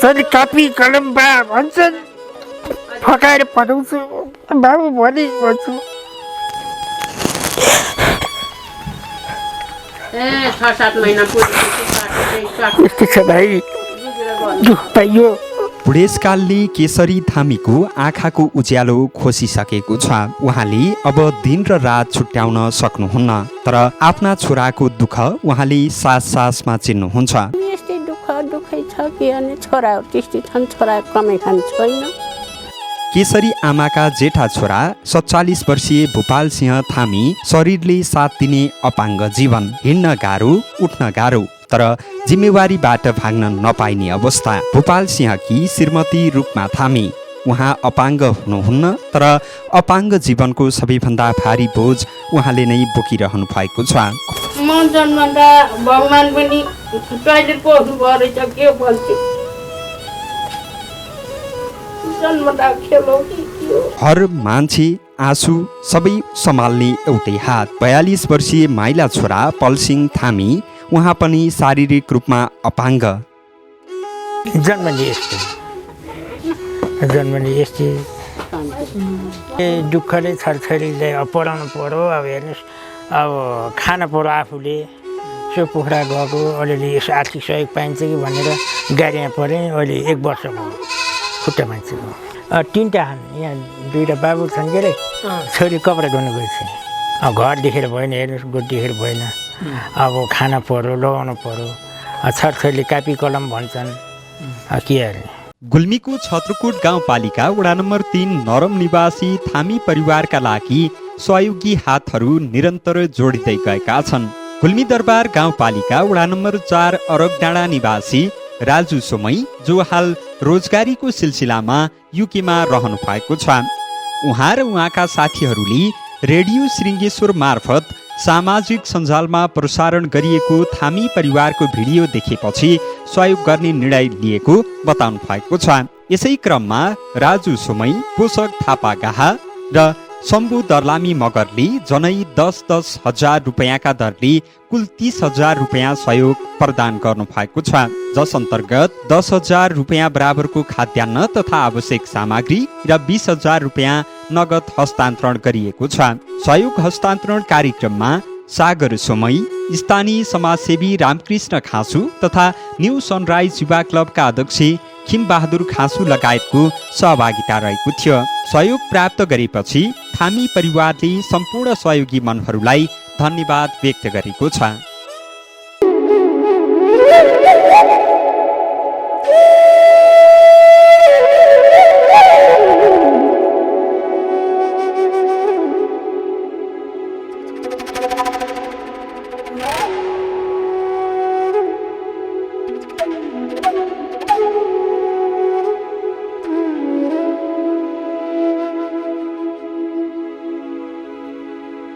Sir कापी कलम बा भन्छन् फकाएर पठाउँछु बाबु भनि भन्छु ए 6-7 महिना यस्तो छ भाइ दुःख पाइयो। बुढेसकालले केशरी थामीको आँखाको उज्यालो खोसिसकेको छ। उहाँले अब दिन र रात छुट्याउन सक्नुहुन्न, तर आफ्ना छोराको दुःख उहाँले सास सासमा चिन्नुहुन्छ। यस्तै दुःखै छ कि अनि छोरा त्यस्तै छन्, छोरा कमै खान छैन। केशरी आमाका जेठा छोरा 47 वर्षीय भूपाल सिंह थामी शरीरले साथ दिने अपाङ्ग जीवन, हिँड्न गाह्रो, उठ्न गाह्रो, तर जिम्मेवारीबाट भाग्न नपाइने अवस्था। भूपाल सिंहकी श्रीमती रूपमा थामी, उहाँ अपाङ्ग हुनुहुन्न, तर अपाङ्ग जीवनको सबैभन्दा भारी बोझ उहाँले नै बोकिरहनु भएको छ। म जन्मदा भगवान पनि टोयलेट पोख्नु भयो रहेछ, के भन्छु जन्मदा खेलो कि के हो। हर मान्छे आँसु सबै सम्हाल्ने एउटै हात। 42 वर्षीय माइला छोरा पलसिंह थामी, उहाँ पनि शारीरिक रूपमा अपाङ्ग। जन्मले यस्तै दुःखले छोरछोरीले पढाउनु पर्यो। अब हेर्नुहोस्, अब खान पर्यो आफूले। सो पोखरा गएको अलिअलि यसो आर्थिक सहयोग पाइन्छ कि भनेर गाडीमा परेँ। अहिले 1 वर्ष भयो खुट्टा मान्छेको। 3टा यहाँ 2टा बाबु छन् के अरे, छोरी कपडा धुनु गएको छ। अब घर देखेर भएन, हेर्नुहोस् गोठ देखेर भएन। अब खाना पर्यो, लगाउनु पर्यो। छोरछोरीले कापी कलम भन्छन्, के अरे। गुल्मीको छत्रकोट गाउँपालिका वडा नम्बर 3 नरम निवासी थामी परिवारका लागि सहयोगी हातहरू निरन्तर जोडिँदै गएका छन्। गुल्मी दरबार गाउँपालिका वडा नम्बर 4 अरब डाँडा निवासी राजु सोमई, जो हाल रोजगारीको सिलसिलामा युकेमा रहनु भएको छ। उहाँ र उहाँका साथीहरूले रेडियो श्रृङ्गेश्वर मार्फत सामाजिक सञ्जालमा प्रसारण गरिएको थामी परिवारको भिडियो देखेपछि सहयोग गर्ने निर्णय लिएको बताउनु भएको छ। यसै क्रममा राजु सोमई, पोषक थापा गाहा र शम्भु दर्लामी मगरले जनै 10-10 हजार रुपियाँका दरले कुल 30 हजार रुपियाँ सहयोग प्रदान गर्नु भएको छ, जस अन्तर्गत 10 हजार रुपियाँ बराबरको खाद्यान्न तथा आवश्यक सामग्री र 20 हजार रुपियाँ नगद हस्तान्तरण गरिएको छ। सहयोग हस्तान्तरण कार्यक्रममा सागर सोमई, स्थानीय समाजसेवी रामकृष्ण खासु तथा न्यू सनराइज युवा क्लबका अध्यक्ष खिम बहादुर खासु लगायतको सहभागिता रहेको थियो। सहयोग प्राप्त गरेपछि थामी परिवारले सम्पूर्ण सहयोगी मनहरूलाई धन्यवाद व्यक्त गरेको छ।